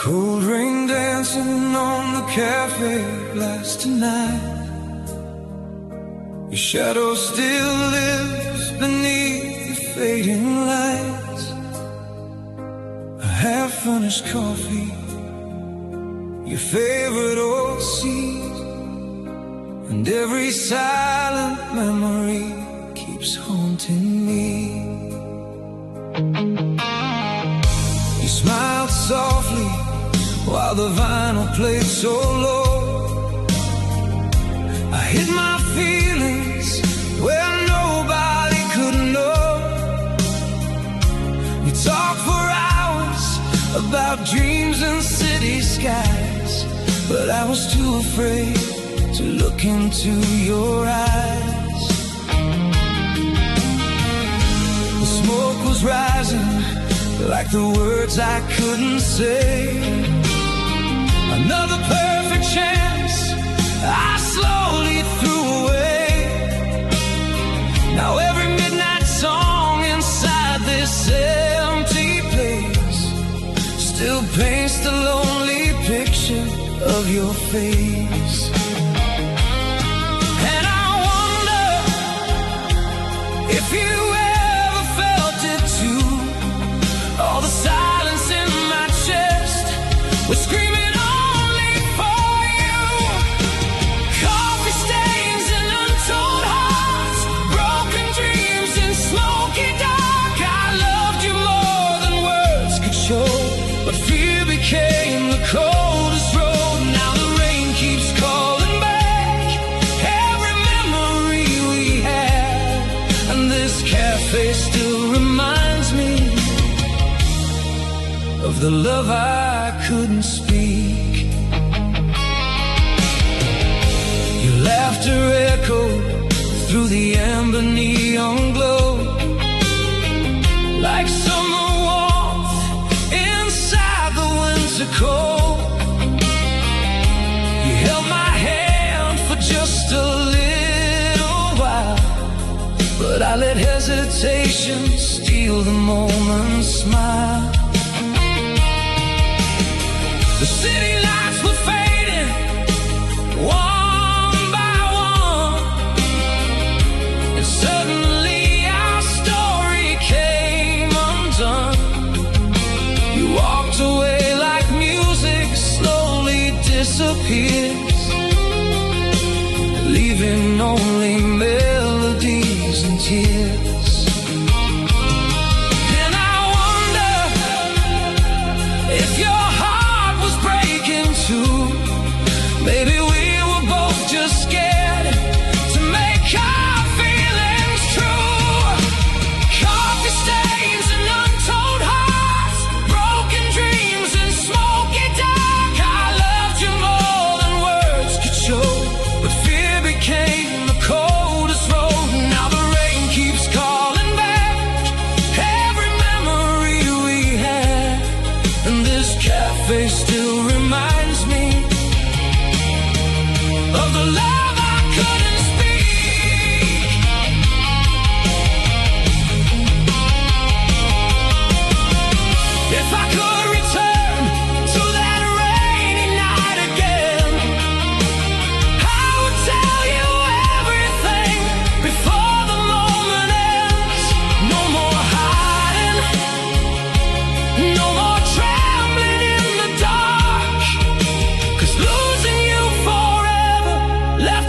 Cold rain dancing on the cafe glass tonight. Your shadow still lives beneath the fading lights. A half-finished coffee, your favorite old seat, and every silent memory keeps haunting me. You smiled softly while the vinyl played so low. I hid my feelings where nobody could know. We talked for hours about dreams and city skies, but I was too afraid to look into your eyes. The smoke was rising like the words I couldn't say. Another perfect chance I slowly threw away. Now every midnight song inside this empty place still paints the lonely picture of your face. And I wonder if you ever felt it too. All the silence in my chest was screaming only for you. Coffee stains and untold hearts, broken dreams in smoky dark. I loved you more than words could show, but fear became the coldest road. Now the rain keeps calling back every memory we had, and this cafe still reminds me of the love I couldn't speak. Your laughter echoed through the amber neon glow, like summer warmth inside the winter cold. You held my hand for just a little while, but I let hesitation steal the moment's smile. The city lights were fading, one by one, and suddenly our story came undone. You walked away like music slowly disappears, leaving only melodies and tears. And I wonder if your heart was breaking too. Maybe we were both just scared to make our feelings true. Coffee stains and untold hearts, broken dreams and smoky dark. I loved you more than words could show, but fear became the coldest road. Now the rain keeps calling back every memory we had, and this cafe still reminds me of the love I couldn't speak. If I could return to that rainy night again, I would tell you everything before the moment ends. No more hiding, no more trembling in the dark, 'cause losing you forever left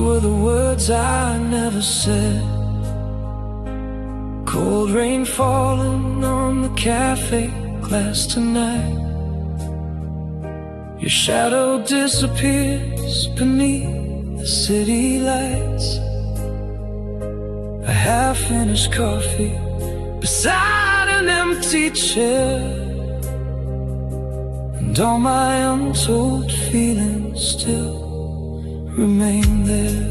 were the words I never said. Cold rain falling on the cafe glass tonight. Your shadow disappears beneath the city lights. A half-finished coffee beside an empty chair, and all my untold feelings still remain there.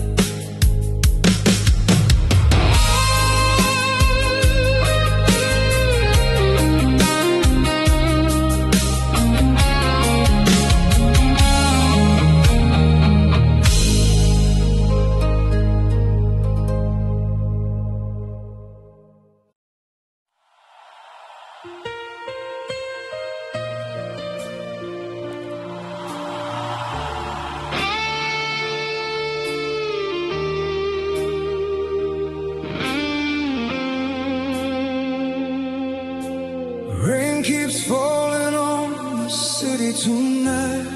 Rain keeps falling on the city tonight.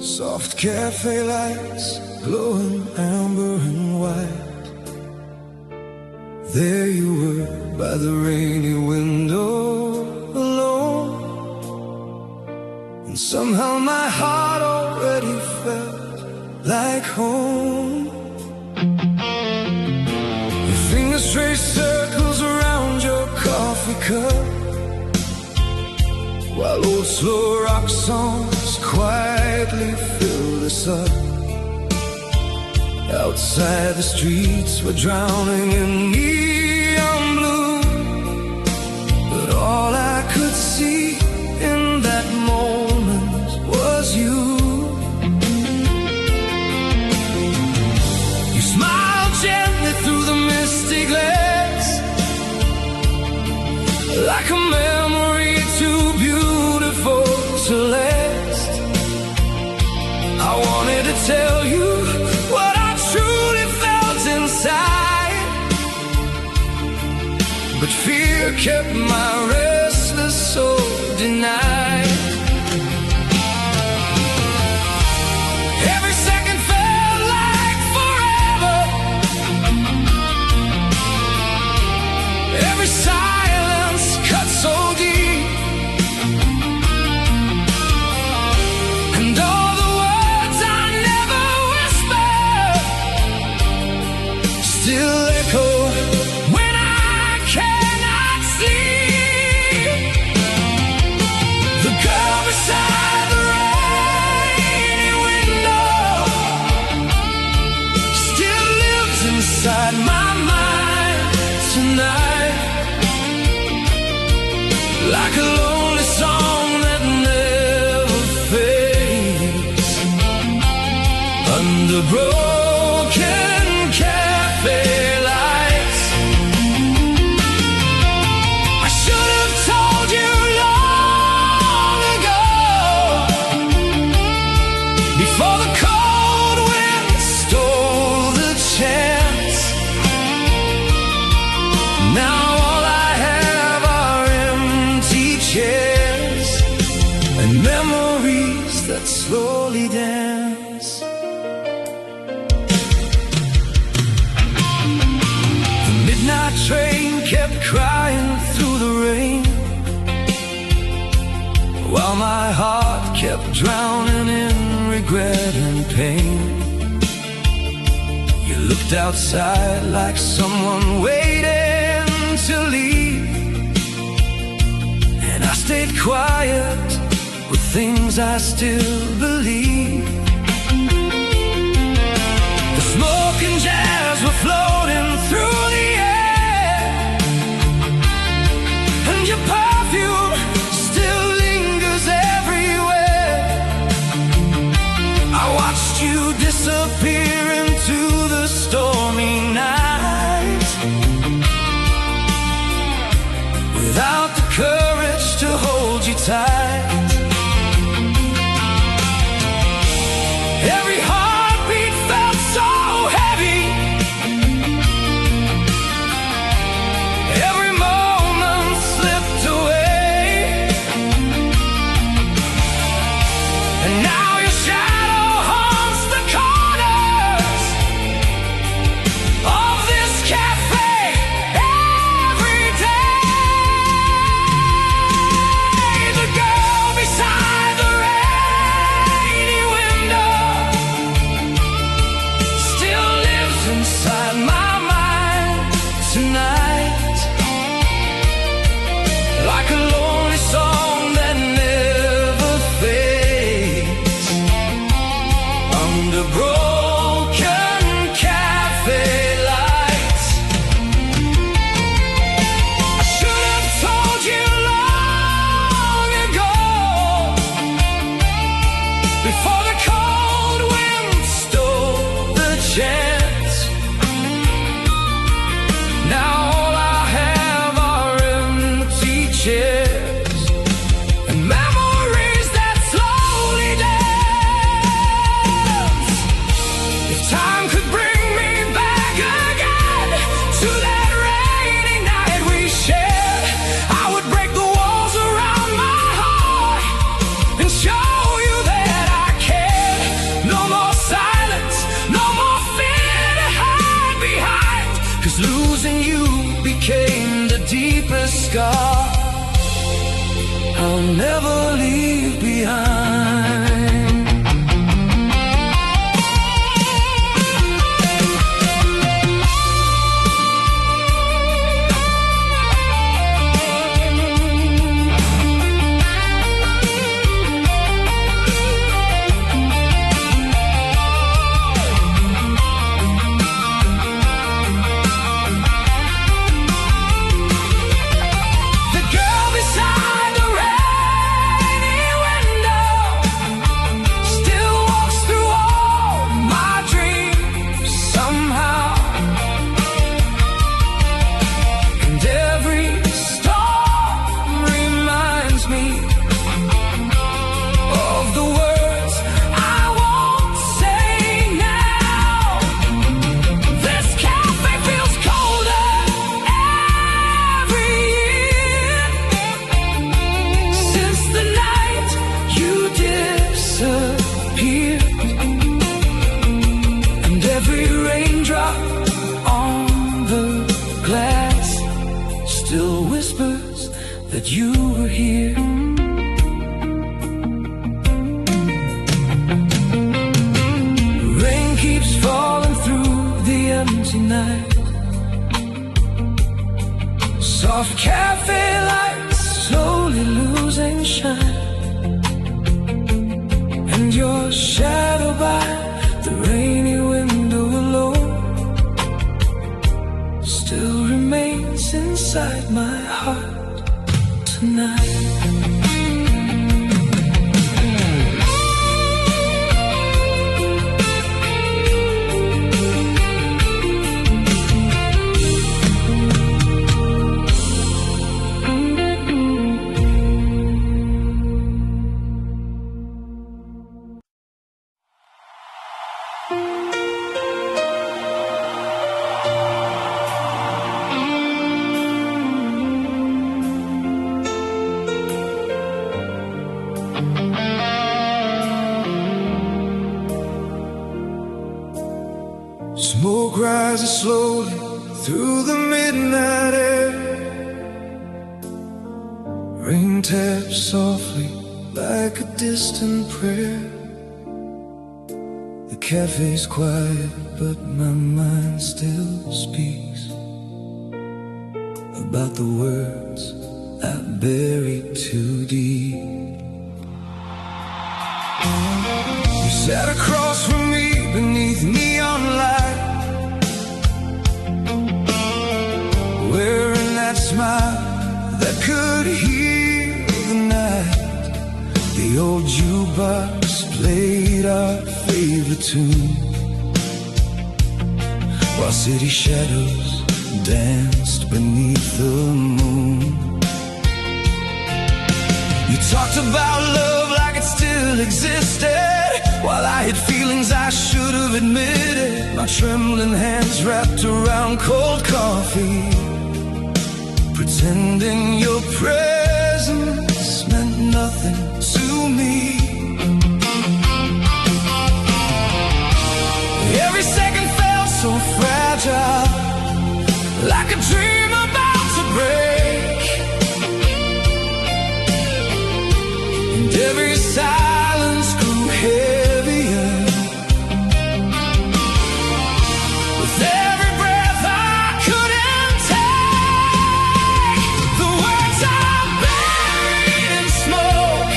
Soft cafe lights glowing amber and white. There you were by the rainy window alone, and somehow my heart already felt like home. Your fingers trace circles around your coffee cup, while old slow rock songs quietly fill this up. Outside the streets were drowning in neon blue, but all I could see in that moment was you. You smiled gently through the misty glass, like a memory too beautiful to last. I wanted to tell you what I truly felt inside, but fear kept my restless soul denied. Every second felt like forever. Every silence cut so deep, and all the words I never whispered still echo when I cannot sleep. The girl beside the rainy window still lives inside my mind tonight, like a lonely song that never fades under broken cafe lights. I should have told you long ago, before the cold wind stole the chance. Now all I have are empty chairs and memories that slowly dance. The midnight train kept crying through the rain, while my heart kept drowning in regret and pain. You looked outside like someone waiting to leave, and I stayed quiet with things I still believe. The smoke and jazz were floating through the air, and your perfume still lingers everywhere. I watched you disappear into the stormy night, without the courage to hold you tight. Every heartbeat felt so 'cause losing you became the deepest scar I'll never leave behind. That you were here. Rain keeps falling through the empty night. Soft cafe lights slowly losing shine, and your shadow by the rainy window alone still remains inside my heart tonight. Smoke rises slowly through the midnight air. Rain taps softly like a distant prayer. The cafe's quiet, but my mind still speaks about the words I buried too deep. You sat across from me beneath neon light, wearing that smile that could heal the night. The old jukebox played our favorite tune, while city shadows danced beneath the moon. You talked about love like it still existed, while I had feelings I should have admitted. My trembling hands wrapped around cold coffee, pretending your presence meant nothing to me. Every second felt so fragile, like a dream about to break, and every silence grew heavier with every breath I couldn't take. The words I buried in smoke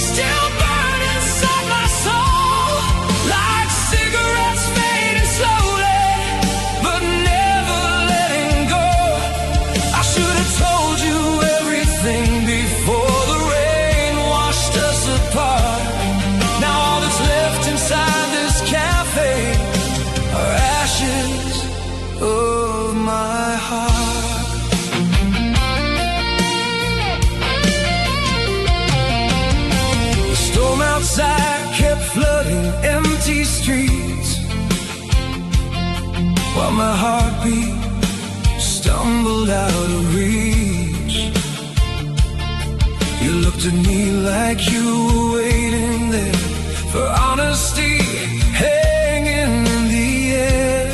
still burn inside my soul, like cigarettes fading slowly, but never letting go. I should have told you everything before the rain washed us apart. Now all that's left inside this cafe are ashes of my heart. The storm outside kept flooding empty streets, while my heartbeat stumbled out of reach. You looked at me like you were waiting there for honesty hanging in the air.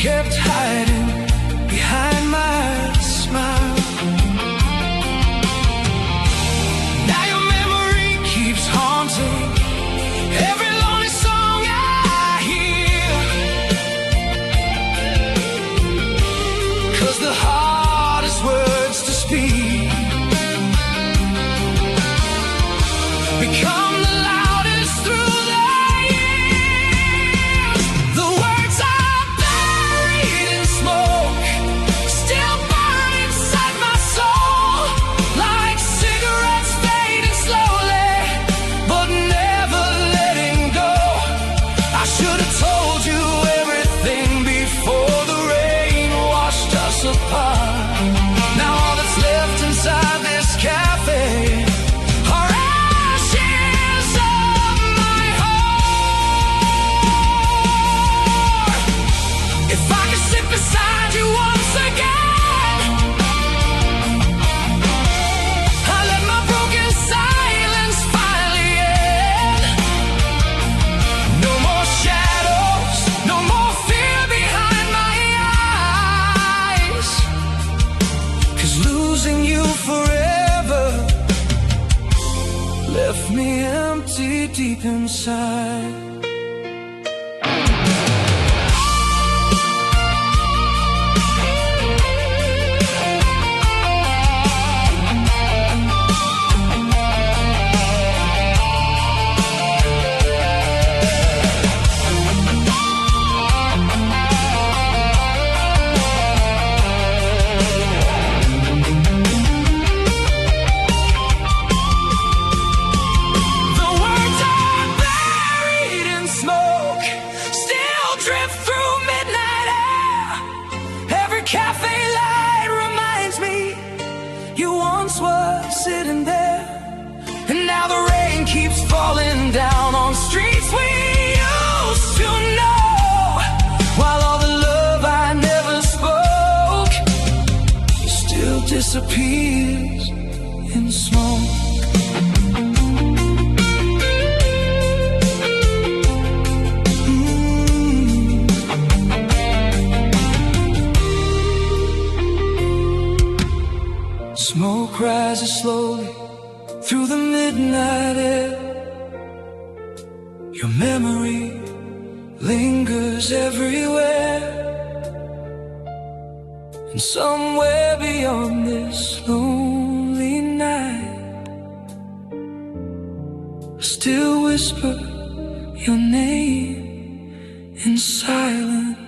kept hiding behind my smile. Now your memory keeps haunting every lonely song I hear, 'cause the hardest words to speak become the loudest through the years. The words are buried in smoke, still burn inside my soul, like cigarettes fading slowly, but never letting go. I should have told you everything before the rain washed us apart. Now all that's left inside this cafe are ashes of my heart. If I could sit beside you once again, I let my broken silence finally end. No more shadows, no more fear behind my eyes, 'cause losing you forever left me empty deep inside. The words are buried in smoke, still drift through midnight air. Every cafe light reminds me you once were sitting there. And now the rain keeps falling down on streets we used to know, while all the love I never spoke still disappears in smoke. Smoke rises slowly through the midnight air. Your memory lingers everywhere, and somewhere beyond this lonely night, I still whisper your name in silence.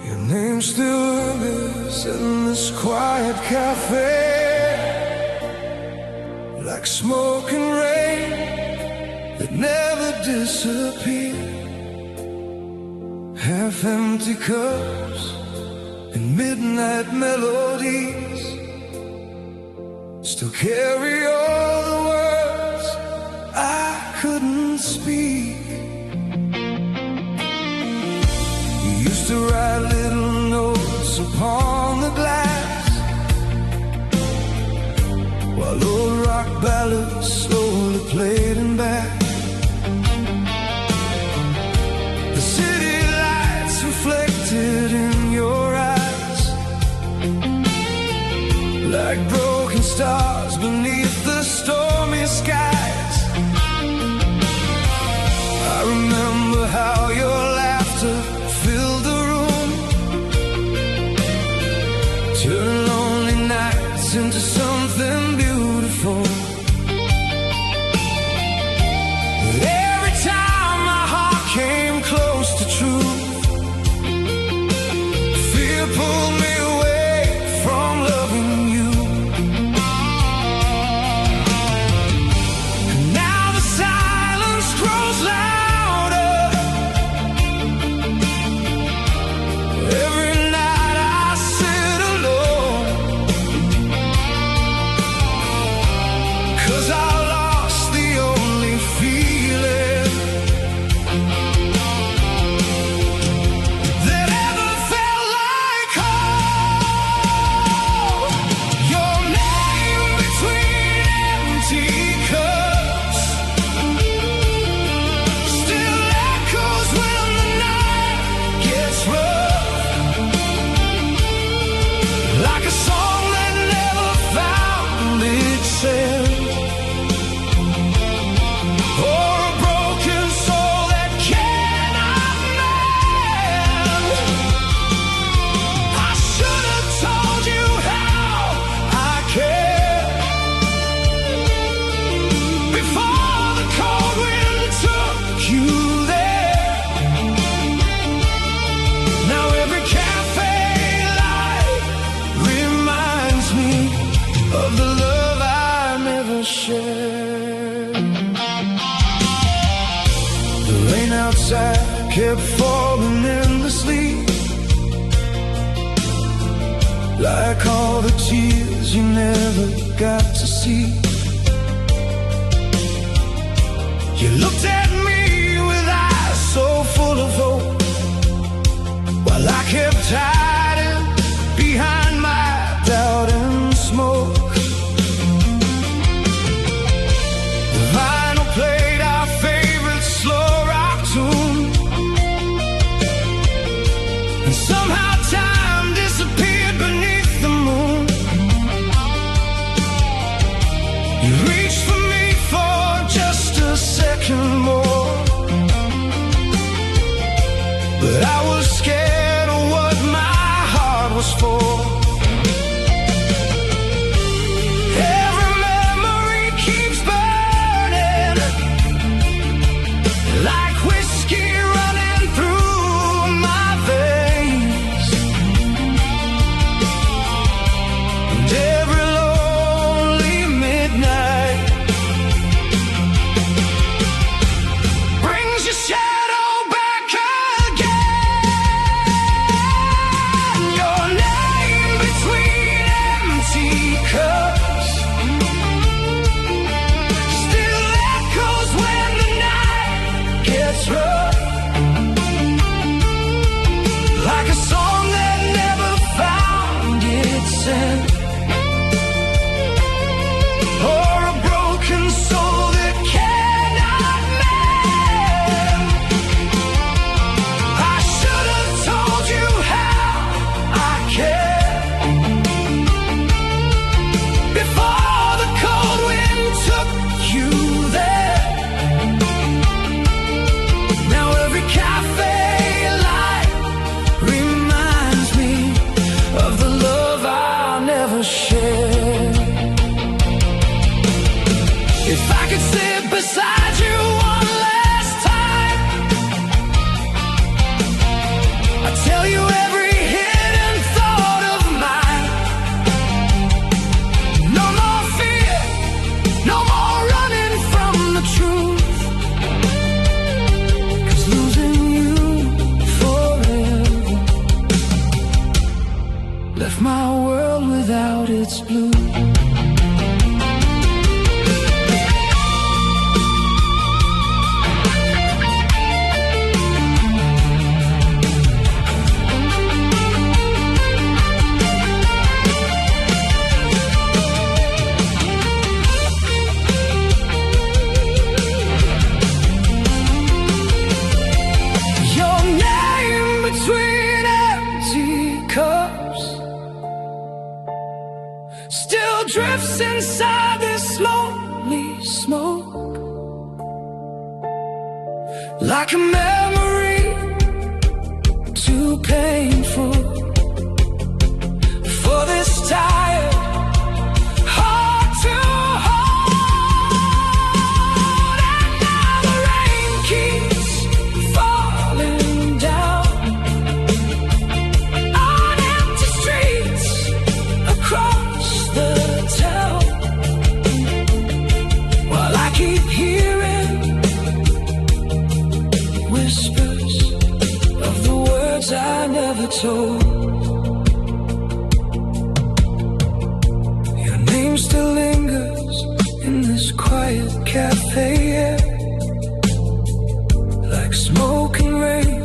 Your name still lingers in this quiet cafe, like smoke and rain that never disappear. Half-empty cups and midnight melodies still carry all the words I couldn't speak. You used to write little notes upon the glass, while old rock ballads slowly played in back. The city lights reflected in your eyes, like broken stars beneath the stormy skies. I remember how your laughter filled the room, turned lonely nights into something beautiful. But every time my heart came close to truth, fear pulled me away from loving you. kept falling endlessly, like all the tears you never got to see. You looked at me with eyes so full of hope, while I kept hiding behind my doubt and smoke. The vinyl played our favorite slow rock tune, and somehow time disappeared beneath the moon. You reached for me for just a second more, but I was scared of what my heart was for. Every memory keeps burning, like whiskey running through my veins. And every lonely midnight brings your shadow back again. Your name between empty cups still echoes when the night gets rough, like a song that never found its end, or a broken soul that cannot mend. I should have told you how I care before the cold wind took you there. Now every cafe light reminds me of the love I'll never share. If I could sit beside you one last time, I'd tell you every hidden thought of mine. No more fear, no more running from the truth, 'cause losing you forever left my world without its blue. Your name between empty cups still drifts inside this lonely smoke, like a memory too painful for this tired heart to hold. And now the rain keeps falling down on empty streets across the town, while I keep hearing whispers of the words I never told. Your name still lingers in this quiet cafe air, like smoke and rain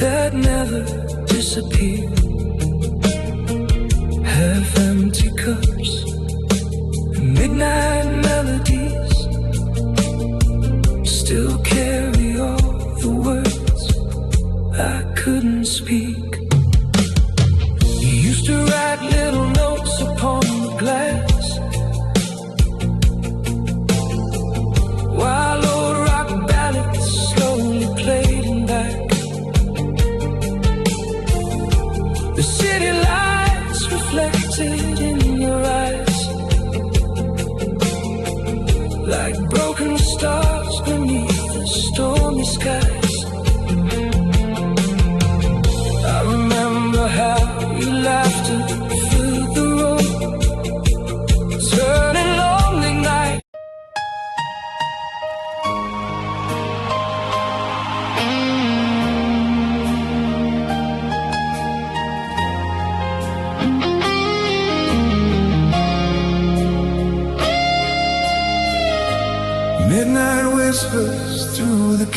that never disappear. Half empty cups and midnight melodies still carry all the words I couldn't speak. You used to write little notes upon the glass, while old rock ballads slowly played in back. The city lights reflected in your eyes, like broken stars beneath the stormy skies. I remember how you laughed and filled the room, turning lonely night.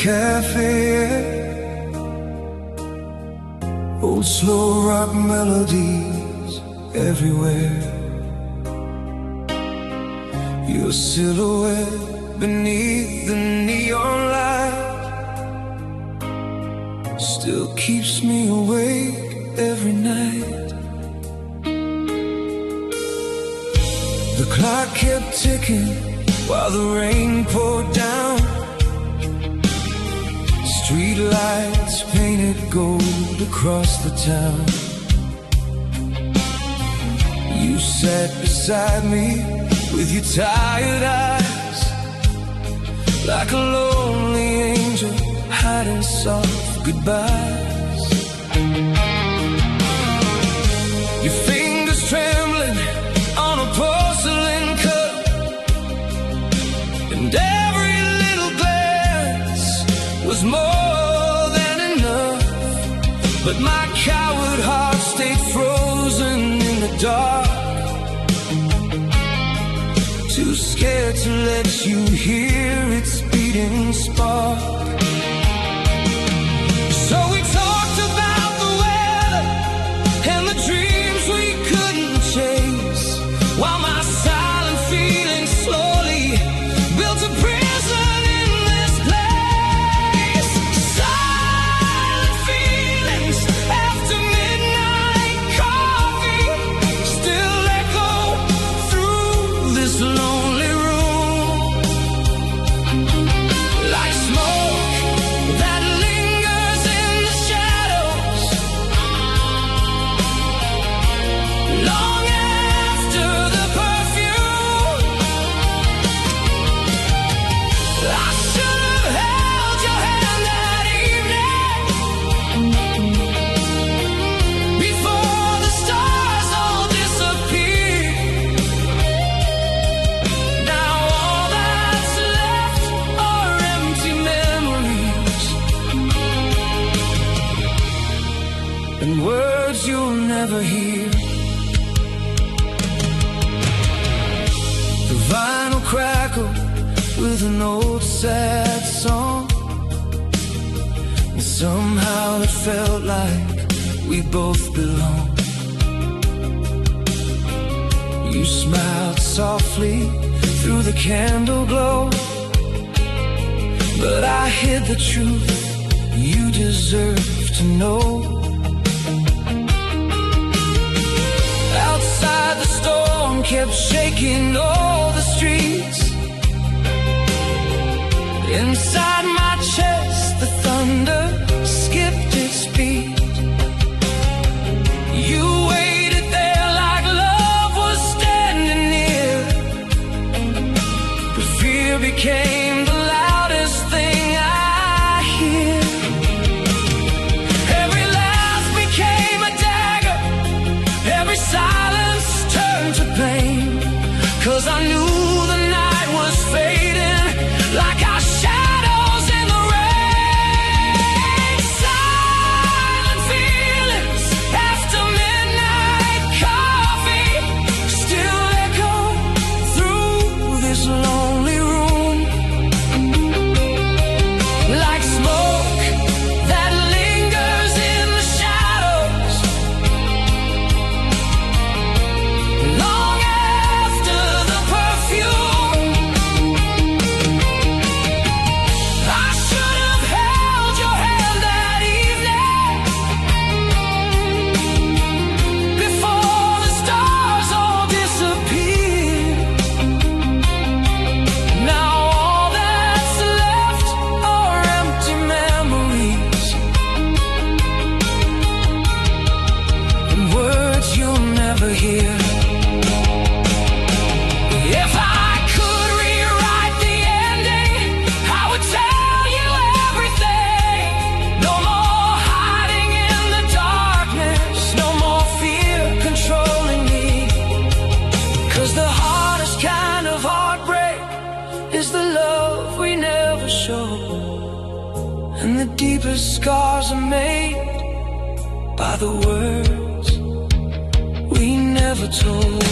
cafe, old slow rock melodies everywhere. Your silhouette beneath the neon light still keeps me awake every night. The clock kept ticking while the rain poured down. Street lights painted gold across the town. You sat beside me with your tired eyes, like a lonely angel hiding soft goodbyes. Your fingers trembling on a porcelain cup, and every little glance was more than enough. But my coward heart stayed frozen in the dark, too scared to let you hear its beating spark. So we talked about the weather and the dreams we couldn't chase, while my silent feelings slowly built a prison in this place. Silent feelings after midnight coffee still echo through this lonely room, like smoke that lingers in the shadows, long after the perfume. I should have held your hand that evening, before the stars all disappeared. Now all that's left are empty memories, and words you'll never hear. The vinyl crackled with an old sad song, and somehow it felt like we both belonged. You smiled softly through the candle glow, but I hid the truth you deserve to know. Outside the storm kept shaking all the streets. Inside my chest the thunder skipped its beat. You waited there like love was standing near, but fear became the loudest thing I hear. Every laugh became a dagger, every silence turned to pain, 'cause I knew the night was fading like our shadows in the rain. Silent feelings after midnight coffee still echo through this lonely room, like smoke that lingers in the shadows, long after the perfume. I should have held your hand that evening, before the stars all disappeared. Now all that's left are empty memories, and words you'll never hear. If I could rewrite the ending, I would tell you everything. No more hiding in the darkness, no more fear controlling me, 'cause the hardest kind of heartbreak is the love we never show, and the deepest scars are made by the words we never told.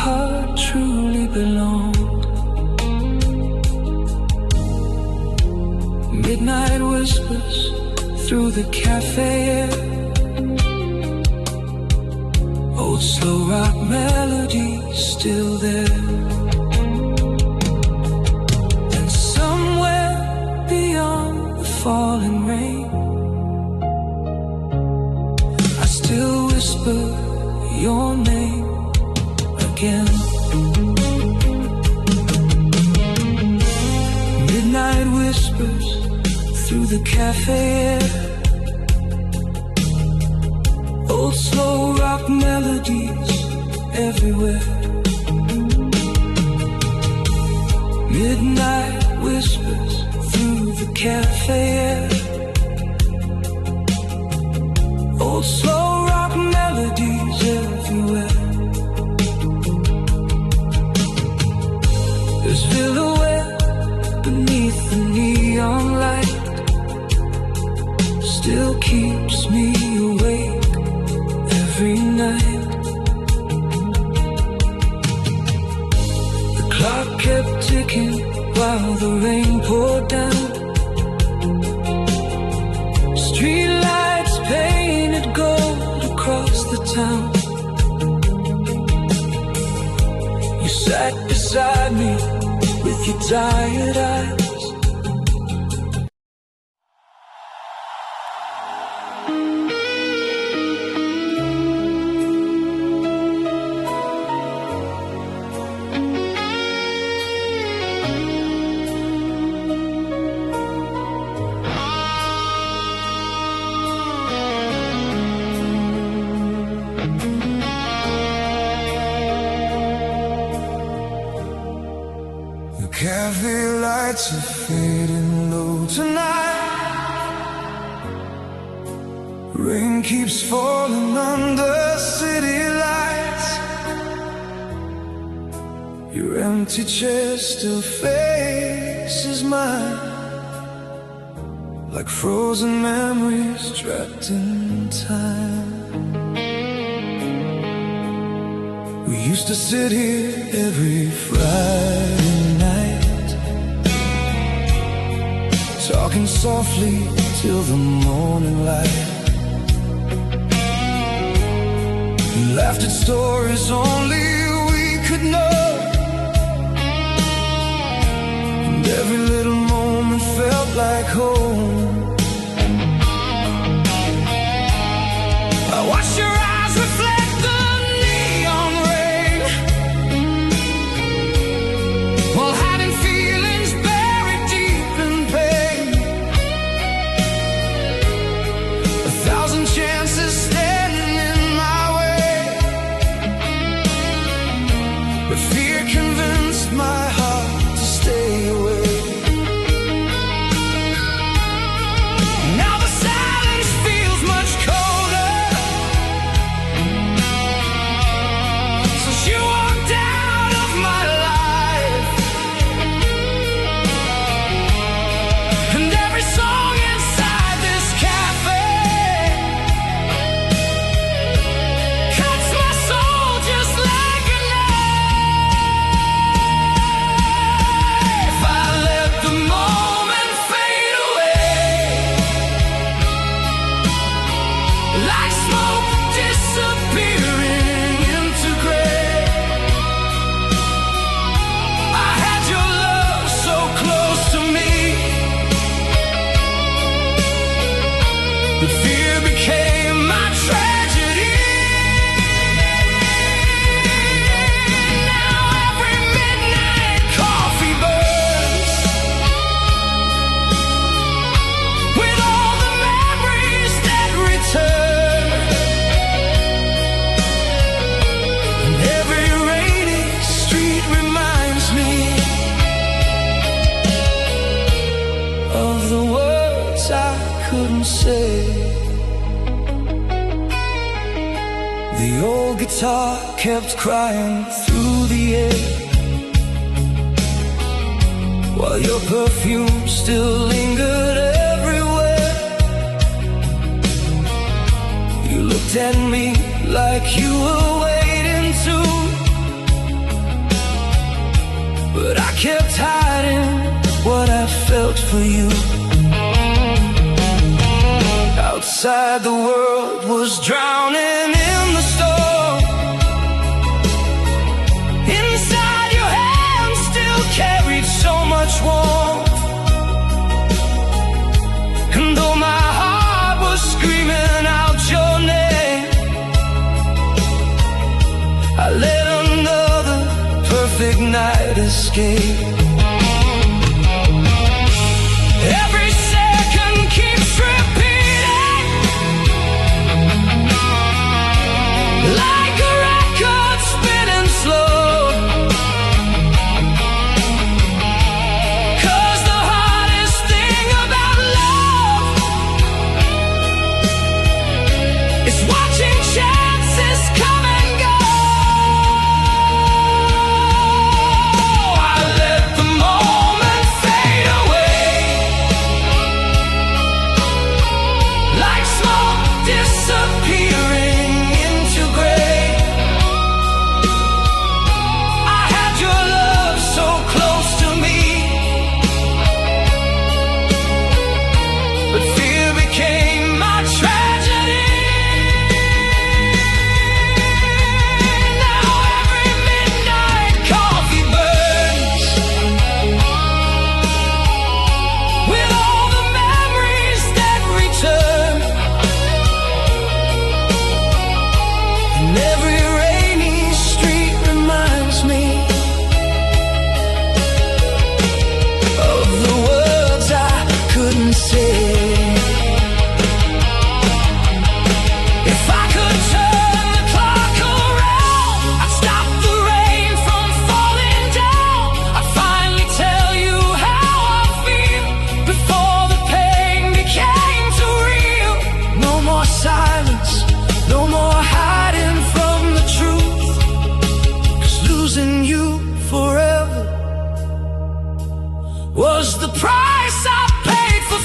heart truly belonged. Midnight whispers through the cafe air, old slow rock melodies still there. And somewhere beyond the falling rain, I still whisper your name again. Midnight whispers through the cafe air, old slow rock melodies everywhere. Midnight whispers through the cafe air, old slow rock melodies everywhere. There's silhouette beneath the neon light, still keeps me awake every night. The clock kept ticking while the rain poured down. Street lights painted gold across the town. You sat beside me with your tired eyes. Cafe lights are fading low tonight. Rain keeps falling on the city lights. Your empty chair still faces mine, like frozen memories trapped in time. We used to sit here every Friday night, talking softly till the morning light. We laughed at stories only we could know, and every little moment felt like home. I watched your eyes reflect the neon rain, while hiding feelings buried deep in pain. A thousand chances standing in my way, but fear convinced my heart to stay away. Now the silence feels much colder since you walked out of my life, and every song inside this cafe cuts my soul just like a knife. I let the moment fade away, like smoke disappearing into gray. I had your love so close to me, but fear became my tragedy. Now every midnight coffee burns with all the memories that return, and every rainy street reminds me of the words I couldn't say. The old guitar kept crying through the air, while your perfume still lingered everywhere. You looked at me like you were waiting to looked for you. Outside the world was drowning in the storm. Inside your hands still carried so much warmth. And though my heart was screaming out your name, I let another perfect night escape. Every second keeps repeating, like a record spinning slow. 'Cause the hardest thing about love is watching chances come and go. I let the moment fade away, like smoke disappearing into gray. I had your love so close to me, but fear became my tragedy. Now every midnight coffee burns with all the memories that return, and every rainy street reminds me of the words I couldn't say. If I could turn the clock around, I'd stop the rain from falling down. I'd finally tell you how I feel before the pain became too real. No more silence, no more hiding from the truth. 'Cause losing you forever was the price I paid for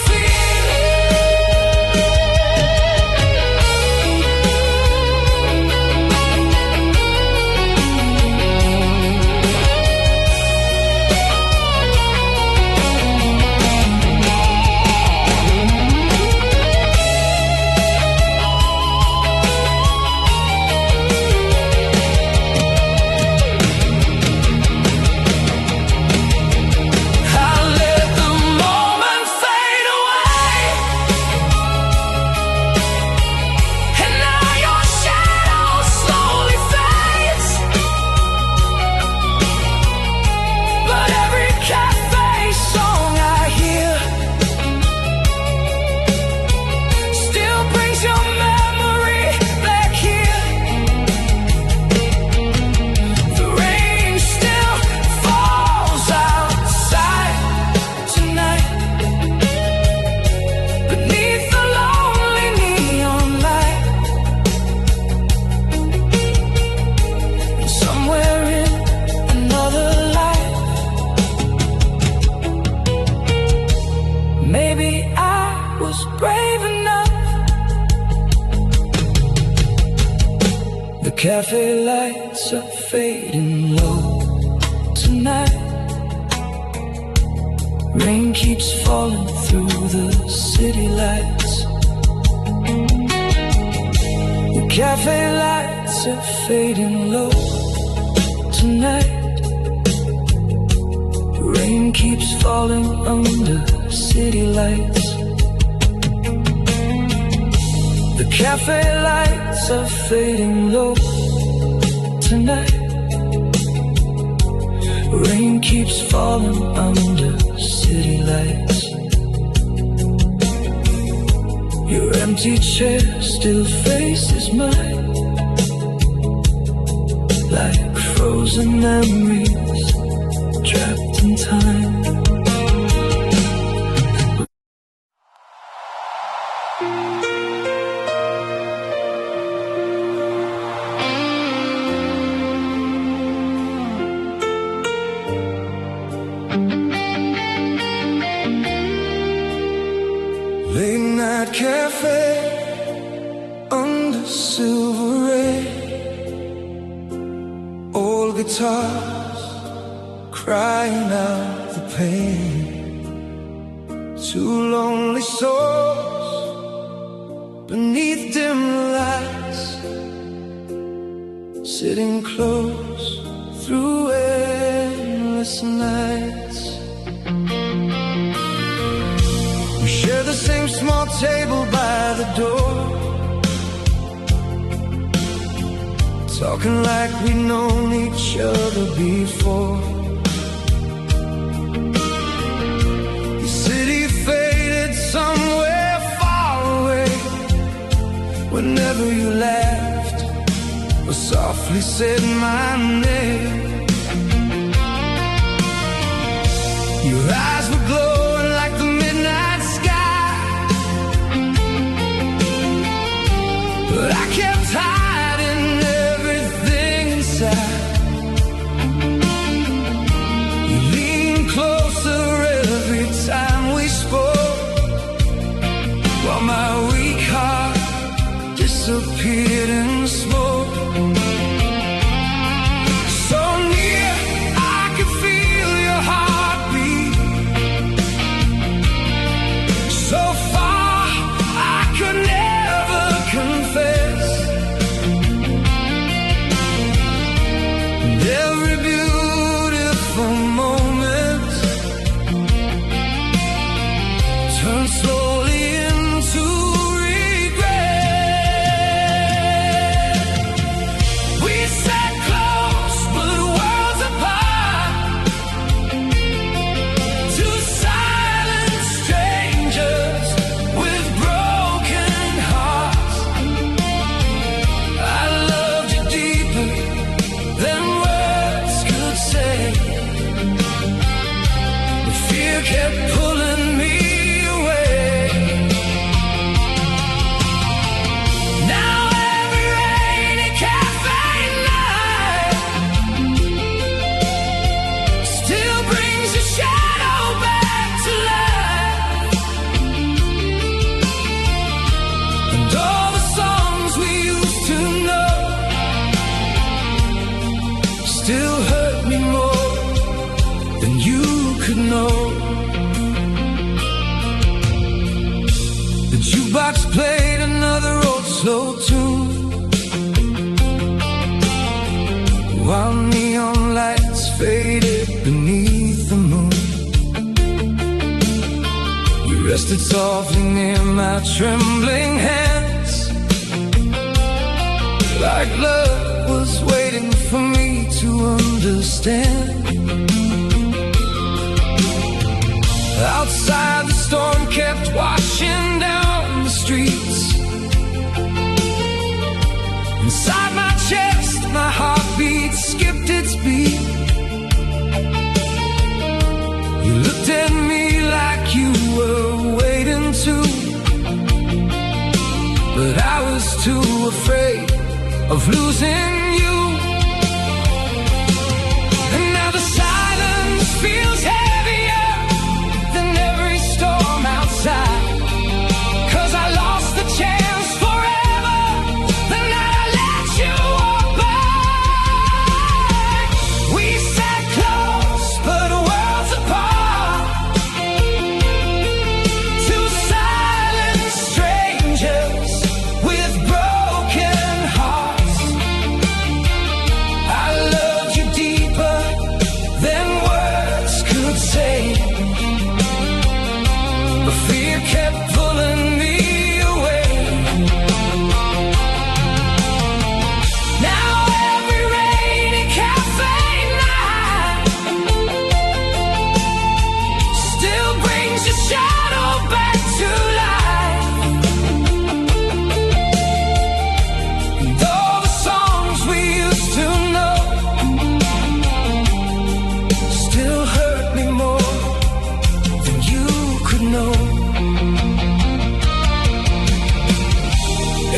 I let the moment fade away, and now your shadow slowly fades. But every cafe song I hear still brings your memory back here. The rain still falls outside tonight, beneath the lonely neon light. And somewhere in another life, maybe I was brave enough. The cafe lights are fading low tonight. Rain keeps falling through the city lights. The cafe lights are fading low tonight. Rain keeps falling under city lights. The cafe lights are fading low tonight. Rain keeps falling under city lights. Your empty chair still faces mine, like frozen memories trapped in time. Late night cafe under silver rain, old guitars crying out the pain. Two lonely souls beneath dim lights, sitting close through endless nights. We share the same small table by the door, talking like we've known each other before. Your city faded somewhere far away. Whenever you laughed or softly said my name, your eyes were glowing like the midnight sky, but I kept hiding everything inside. You leaned closer every time we spoke, while my weak heart disappeared in smoke. So near, I could feel your heartbeat. So far, I could never confess. And every beautiful moment turned slowly into kept pulling me away. Now every rainy cafe night still brings your shadow back to life. And all the songs we used to know still hurt me more than you could know. The jukebox played another old slow tune, while neon lights faded beneath the moon. You rested softly near my trembling hands, like love was waiting for me to understand. Outside, the storm kept washing down the streets. Inside my chest, my heartbeat skipped its beat. You looked at me like you were waiting to, but I was too afraid of losing you. And now the silence feels heavier than every storm outside, 'cause I lost the chance forever the night I let you walk by. We sat close but worlds apart, two silent strangers with broken hearts. I loved you deeper than words could say. But fear kept pulling me away. Now every rainy cafe night still brings your shadow back to life. And all the songs we used to know still hurt me more than you could know.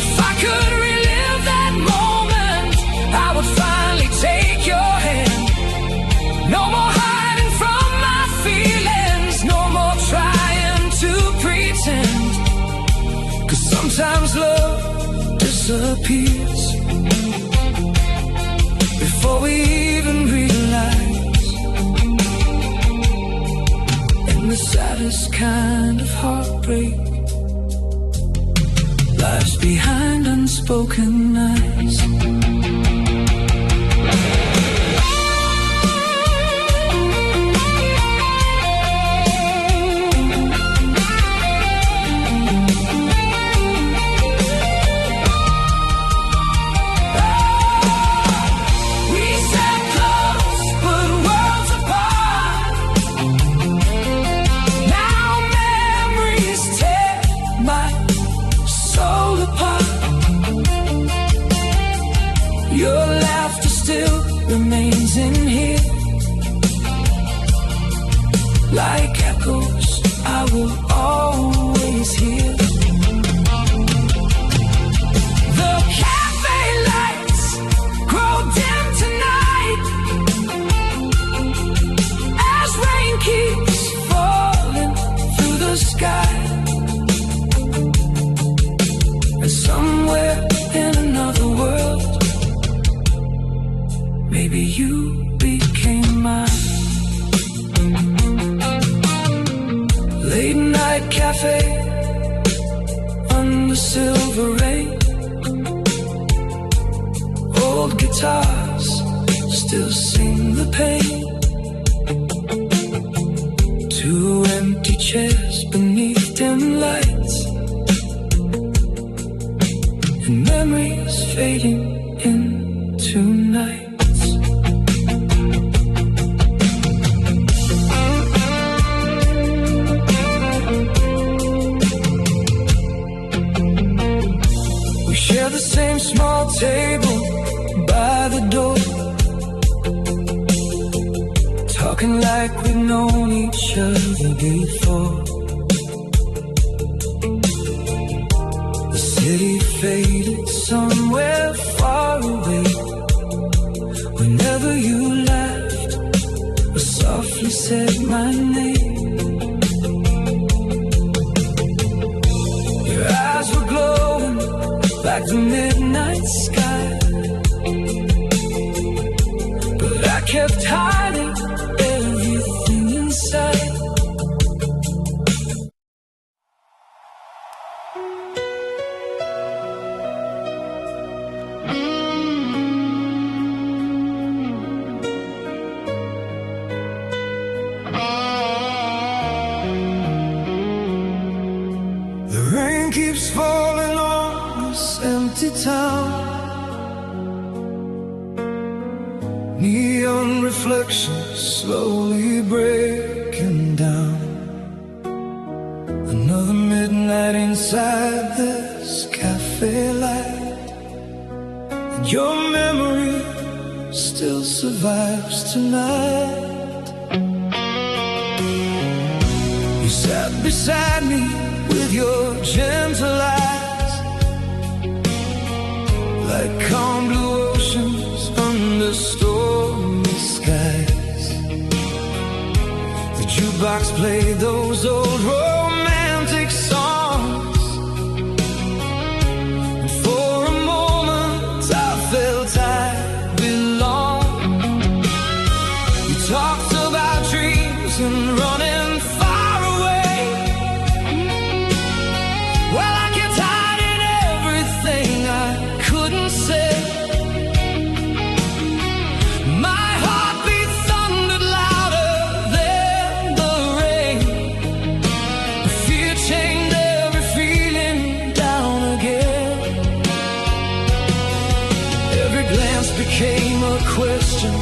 If I could relive that moment, I would finally take your hand. No more hiding from my feelings, no more trying to pretend. 'Cause sometimes love disappears before we even realize. And the saddest kind of heartbreak lies behind unspoken eyes. Your laughter still remains in here, like echoes I will always hear. The cafe lights grow dim tonight as rain keeps falling through the sky, and somewhere in another world maybe you became mine. Late night cafe under silver rain, old guitars still sing the pain. Two empty chairs beneath dim lights, and memories fading into night. Share the same small table by the door, talking like we've known each other before. The city faded somewhere far away whenever you laughed or softly said my name. Your eyes were glowing like the midnight sky, but I kept hiding everything inside. The rain keeps falling on this empty town, neon reflections slowly breaking down. Another midnight inside this cafe light, and your memory still survives tonight. You sat beside me with your gentle eyes, like calm blue oceans under stormy skies. The jukebox played those old romantic songs, and for a moment I felt I belonged. You talked about dreams and running far away, while I kept hiding everything I couldn't say. My heartbeat thundered louder than the rain. Fear chained every feeling down again. Every glance became a question,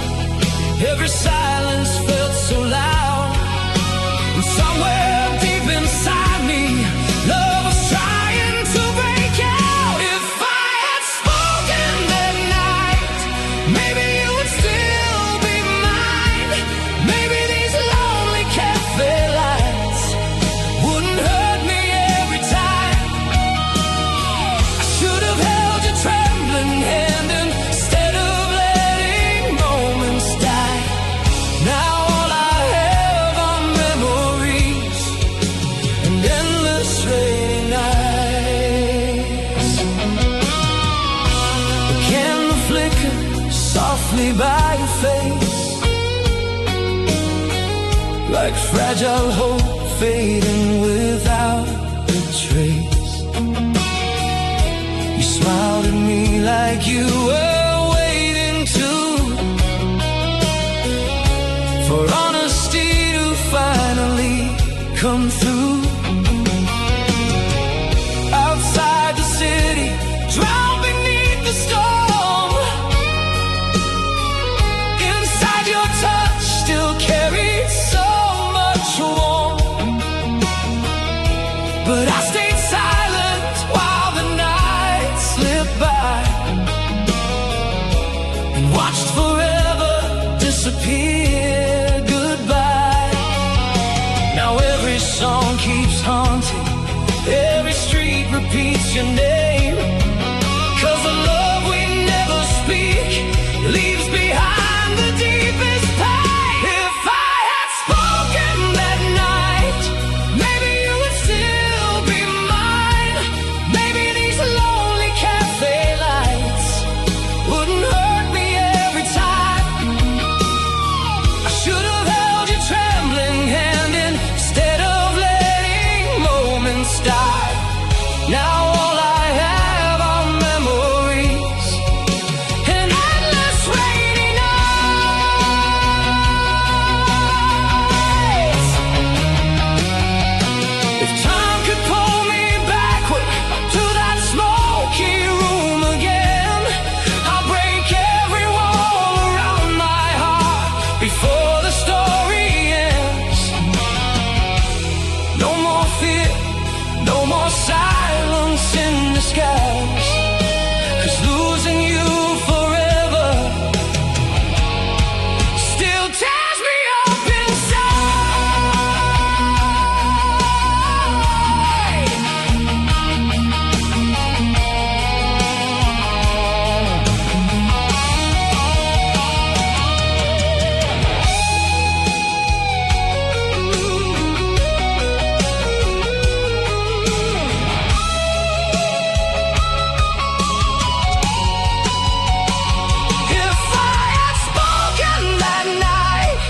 every silence felt so loud. And somewhere deep inside me, love was trying to break out. If I had spoken that night, maybe you would still be mine. Maybe these lonely cafe lights wouldn't hurt me every time. I should have held your trembling hand instead of letting moments die. Now all I have are memories and endless rainy nights. The candle flickered softly by your face, like fragile hope fading without a trace. You smiled at me like you were waiting to, for honesty to finally come through. Outside the city, drowned beneath the storm, inside your touch still carried so much warmth. But I stayed silent while the night slipped by, and watched forever disappear. Goodbye. Now every song keeps haunting, every street repeats your name, 'cause the love we never speak leaves behind the deepest pain. If I had spoken that night, maybe you would still be mine. Maybe these lonely cafe lights wouldn't hurt me every time. I should have held your trembling hand instead of letting moments die. Now all I have are memories and endless rainy nights. If time could pull me backward to that smoky room again, I'll break every wall around my heart before the story ends. No more fear, no more silence in disguise, 'cause losing you forever still tears me up inside. If I had spoken that night,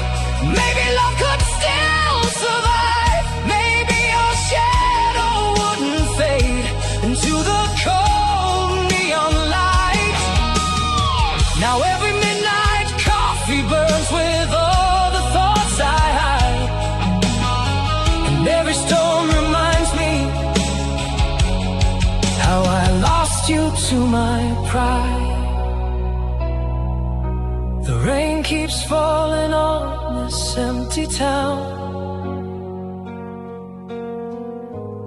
maybe love could still survive. Maybe your shadow wouldn't fade into the cold neon light. Now every midnight coffee burns with all the thoughts I hide, and every storm reminds me how I lost you to my pride. The rain keeps falling on this empty town,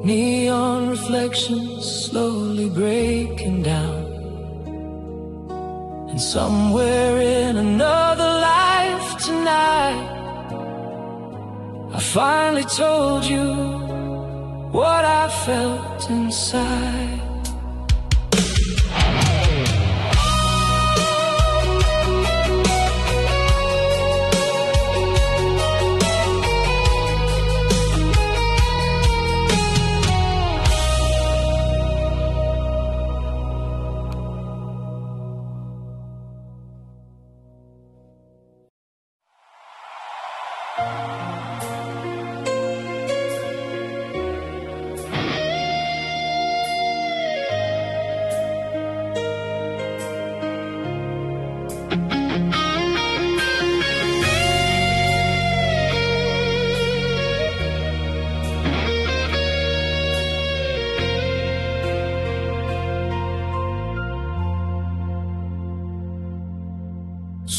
neon reflections slowly breaking down. And somewhere in another life tonight, I finally told you what I felt inside.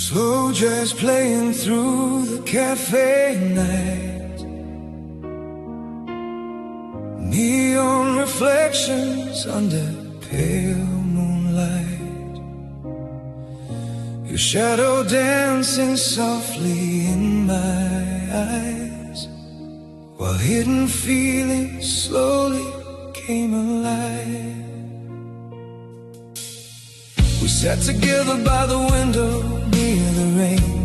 Slow jazz playing through the cafe night, neon reflections under pale moonlight, your shadow dancing softly in my eyes, while hidden feelings slowly came alive. We sat together by the window near the rain,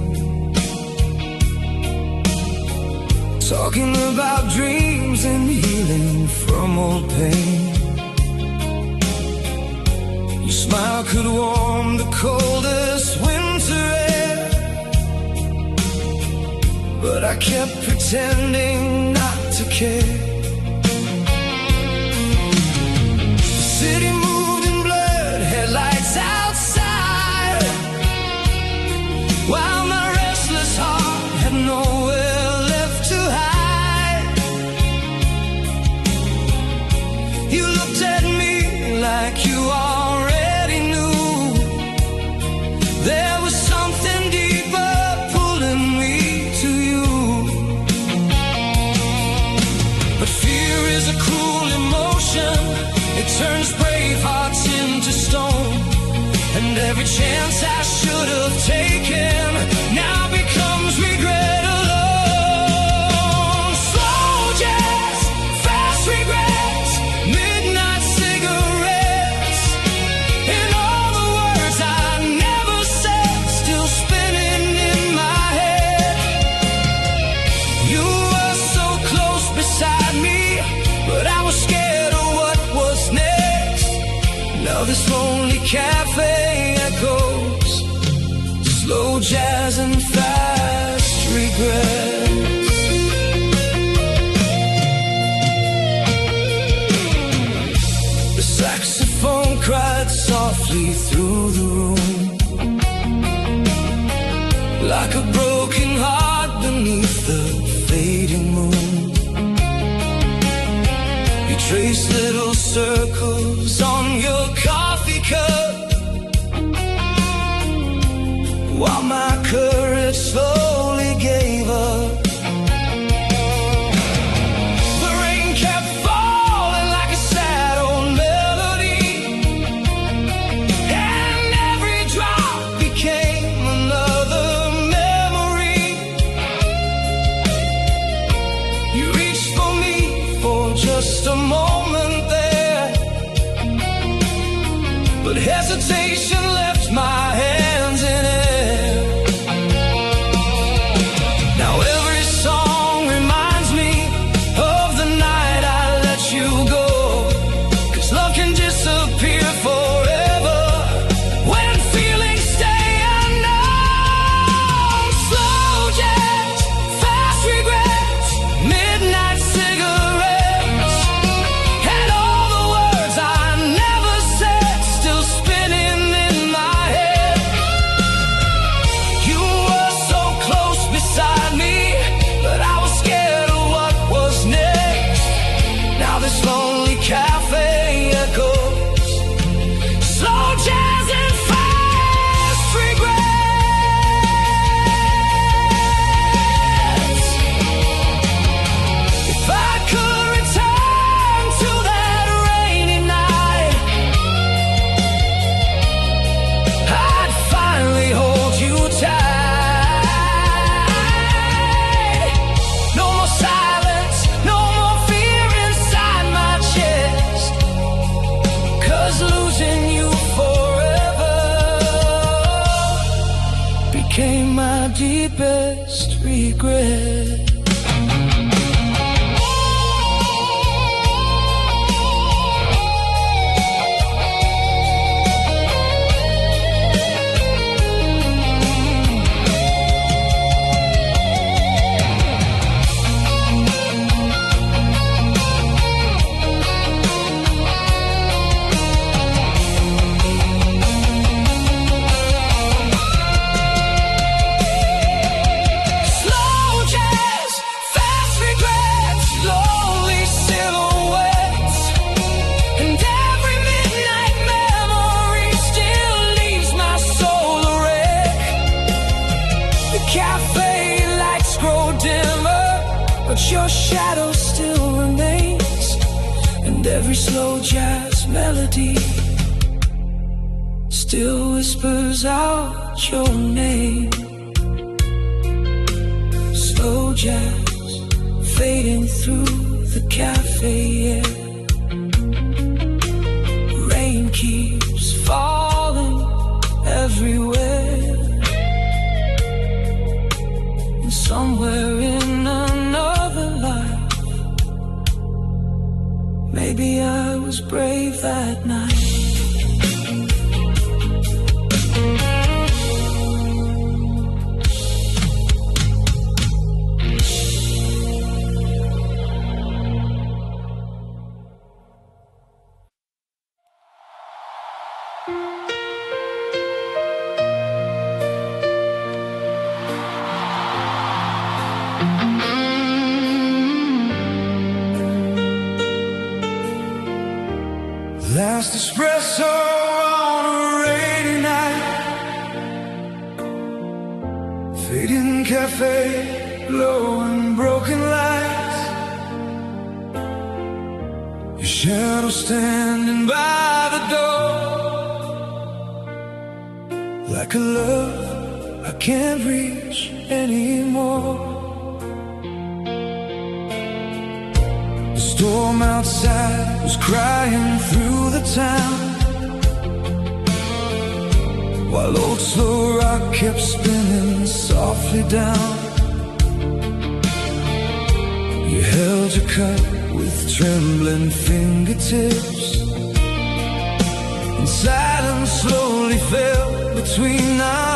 talking about dreams and healing from old pain. Your smile could warm the coldest winter air, but I kept pretending not to to care. The city moved in blurred headlights outside, while my restless heart had nowhere left to hide. You looked at me like you already knew there was something deeper pulling me to you. But fear is a cruel emotion, it turns brave hearts into stone. And every chance I should have taken now becomes regret alone. Slow jazz, fast regrets, midnight cigarettes, and all the words I never said still spinning in my head. You were so close beside me, but I was scared of what was next. Now this lonely cafe echoes slow jazz and fast regrets. The saxophone cried softly through the room, like a broken heart beneath the fading moon. You trace little circles on your coffee cup, while my courage slowly gave up. The rain kept falling like a sad old melody, and every drop became another memory. You reached for me for just a moment there, but hesitation left my hands in air. Now every song reminds me of the night I let you go, 'cause love can disappear forever when feelings stay unknown. Slow jazz, fast regrets, midnight cigarettes, and all the words I never said still spinning in my head. You were so close beside me, but I was scared of what was next. Now this lonely cafe echoes slow jazz and fast regrets. If I could return to that rainy night, I'd finally hold you tight. No more silence, no more fear inside my chest, 'cause losing you forever became my deepest regret. Slow jazz, fast regrets, lonely silhouettes, and every midnight memory still leaves my soul a wreck. The cafe lights grow dimmer, but your shadow still remains, and every slow jazz melody still whispers out your name. Slow jazz fading through the cafe air. Rain keeps falling everywhere, and somewhere in another life, maybe I was brave that night. Fast espresso on a rainy night, fading cafe, glowing broken lights, your shadow standing by the door, like a love I can't reach anymore. The storm outside was crying through the town, while old slow rock kept spinning softly down. You held your cup with trembling fingertips, and silence slowly fell between our